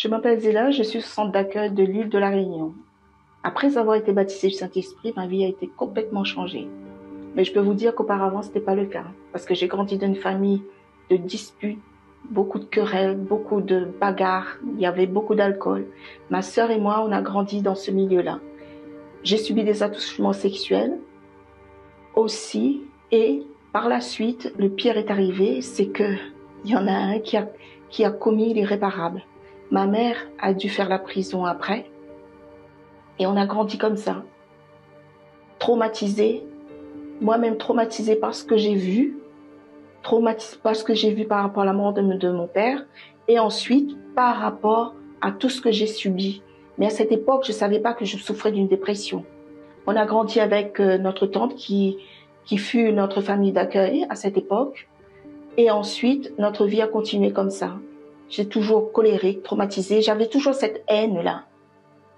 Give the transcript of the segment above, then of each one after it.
Je m'appelle Zéla, je suis au centre d'accueil de l'île de la Réunion. Après avoir été baptisée du Saint-Esprit, ma vie a été complètement changée. Mais je peux vous dire qu'auparavant, ce n'était pas le cas. Parce que j'ai grandi dans une famille de disputes, beaucoup de querelles, beaucoup de bagarres, il y avait beaucoup d'alcool. Ma sœur et moi, on a grandi dans ce milieu-là. J'ai subi des attouchements sexuels aussi. Et par la suite, le pire est arrivé, c'est qu'il y en a un qui a commis l'irréparable. Ma mère a dû faire la prison après. Et on a grandi comme ça. Traumatisée. Moi-même traumatisée par ce que j'ai vu. Traumatisée par ce que j'ai vu par rapport à la mort de mon père. Et ensuite, par rapport à tout ce que j'ai subi. Mais à cette époque, je ne savais pas que je souffrais d'une dépression. On a grandi avec notre tante qui fut notre famille d'accueil à cette époque. Et ensuite, notre vie a continué comme ça. J'ai toujours colérique, traumatisée. J'avais toujours cette haine-là.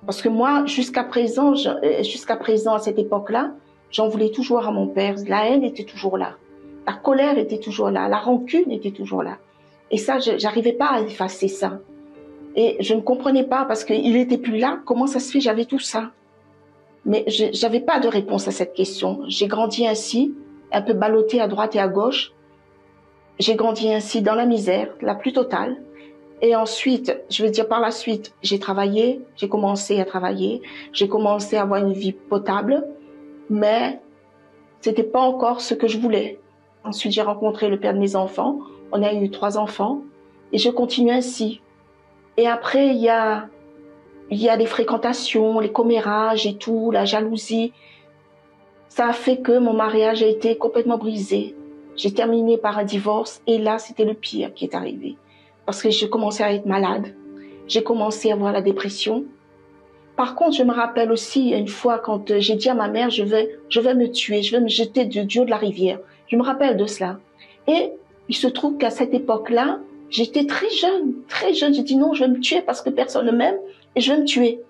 Parce que moi, jusqu'à présent, à cette époque-là, j'en voulais toujours à mon père. La haine était toujours là. La colère était toujours là. La rancune était toujours là. Et ça, j'arrivais pas à effacer ça. Et je ne comprenais pas parce qu'il était plus là. Comment ça se fait? J'avais tout ça. Mais j'avais pas de réponse à cette question. J'ai grandi ainsi, un peu ballottée à droite et à gauche. J'ai grandi ainsi dans la misère, la plus totale. Et ensuite, je veux dire par la suite, j'ai commencé à travailler, j'ai commencé à avoir une vie potable, mais c'était pas encore ce que je voulais. Ensuite, j'ai rencontré le père de mes enfants, on a eu 3 enfants, et je continue ainsi. Et après, il y a les fréquentations, les commérages et tout, la jalousie. Ça a fait que mon mariage a été complètement brisé. J'ai terminé par un divorce, et là, c'était le pire qui est arrivé. Parce que j'ai commencé à être malade. J'ai commencé à avoir la dépression. Par contre, je me rappelle aussi une fois quand j'ai dit à ma mère, je vais me tuer, je vais me jeter du haut de la rivière. Je me rappelle de cela. Et il se trouve qu'à cette époque-là, j'étais très jeune, très jeune. J'ai dit non, je vais me tuer parce que personne ne m'aime et je vais me tuer.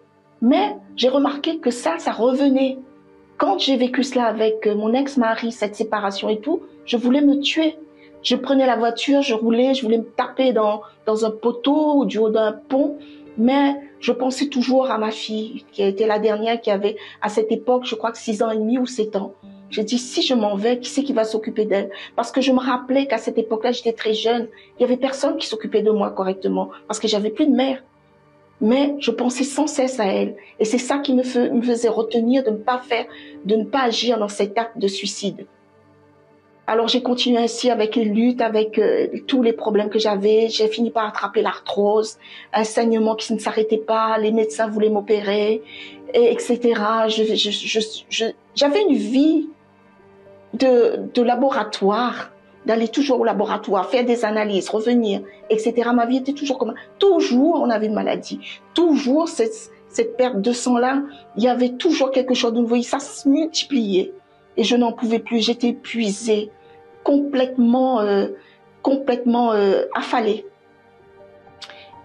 Mais j'ai remarqué que ça revenait. Quand j'ai vécu cela avec mon ex-mari, cette séparation et tout, je voulais me tuer. Je prenais la voiture, je roulais, je voulais me taper dans un poteau ou du haut d'un pont, mais je pensais toujours à ma fille, qui a été la dernière, qui avait, à cette époque, je crois que 6 ans et demi ou 7 ans. J'ai dit, si je m'en vais, qui c'est qui va s'occuper d'elle? Parce que je me rappelais qu'à cette époque-là, j'étais très jeune, il y avait personne qui s'occupait de moi correctement, parce que j'avais plus de mère. Mais je pensais sans cesse à elle. Et c'est ça qui me faisait retenir de ne pas agir dans cet acte de suicide. Alors j'ai continué ainsi avec les luttes, avec tous les problèmes que j'avais. J'ai fini par attraper l'arthrose, un saignement qui ne s'arrêtait pas, les médecins voulaient m'opérer, etc. J'avais une vie de laboratoire, d'aller toujours au laboratoire, faire des analyses, revenir, etc. Ma vie était toujours comme ça. Toujours on avait une maladie, toujours cette perte de sang-là, il y avait toujours quelque chose de nouveau, ça se multipliait. Et je n'en pouvais plus, j'étais épuisée, complètement affalée.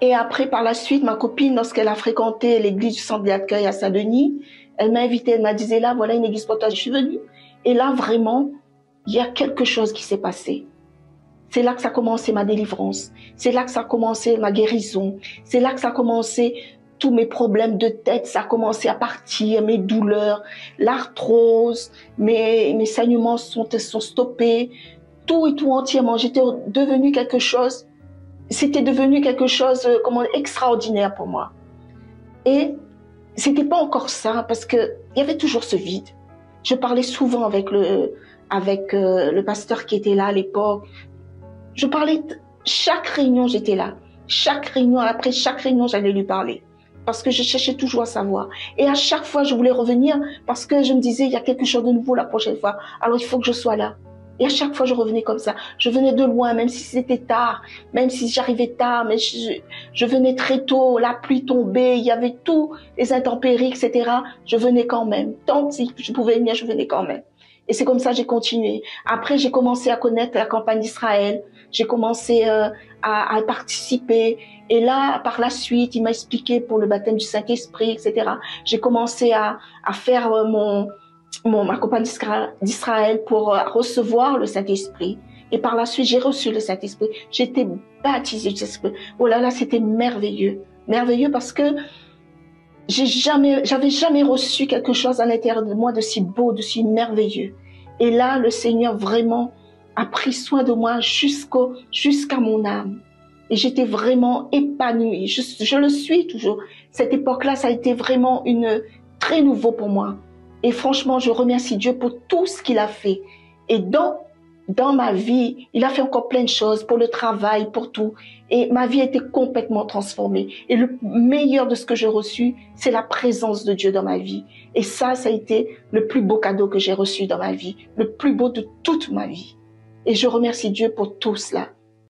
Et après, par la suite, ma copine, lorsqu'elle a fréquenté l'église du centre d'accueil à Saint-Denis, elle m'a invitée, elle m'a dit, là, voilà une église pour toi. Je suis venue. Et là, vraiment, il y a quelque chose qui s'est passé. C'est là que ça a commencé ma délivrance. C'est là que ça a commencé ma guérison. C'est là que ça a commencé tous mes problèmes de tête, ça a commencé à partir, mes douleurs, l'arthrose, mes saignements sont stoppés, tout et tout entièrement. J'étais devenue quelque chose, c'était devenu quelque chose extraordinaire pour moi. Et c'était pas encore ça, parce que il y avait toujours ce vide. Je parlais souvent avec le pasteur qui était là à l'époque. Je parlais, chaque réunion j'étais là. Chaque réunion, après chaque réunion, j'allais lui parler. Parce que je cherchais toujours à savoir. Et à chaque fois, je voulais revenir parce que je me disais, il y a quelque chose de nouveau la prochaine fois. Alors, il faut que je sois là. Et à chaque fois, je revenais comme ça. Je venais de loin, même si c'était tard, même si j'arrivais tard, mais je venais très tôt, la pluie tombait, il y avait tous les intempéries, etc. Je venais quand même. Tant que je pouvais venir, je venais quand même. Et c'est comme ça que j'ai continué. Après, j'ai commencé à connaître la campagne d'Israël. J'ai commencé à participer. Et là, par la suite, il m'a expliqué pour le baptême du Saint-Esprit, etc. J'ai commencé à faire ma campagne d'Israël pour recevoir le Saint-Esprit. Et par la suite, j'ai reçu le Saint-Esprit. J'ai été baptisée du Saint-Esprit. Oh là là, c'était merveilleux. merveilleux parce que j'avais jamais reçu quelque chose à l'intérieur de moi de si beau, de si merveilleux. Et là, le Seigneur vraiment a pris soin de moi jusqu'à mon âme. Et j'étais vraiment épanouie. Je le suis toujours. Cette époque-là, ça a été vraiment très nouveau pour moi. Et franchement, je remercie Dieu pour tout ce qu'il a fait. Et dans ma vie, il a fait encore plein de choses pour le travail, pour tout. Et ma vie a été complètement transformée. Et le meilleur de ce que j'ai reçu, c'est la présence de Dieu dans ma vie. Et ça a été le plus beau cadeau que j'ai reçu dans ma vie. Le plus beau de toute ma vie. Et je remercie Dieu pour tout cela.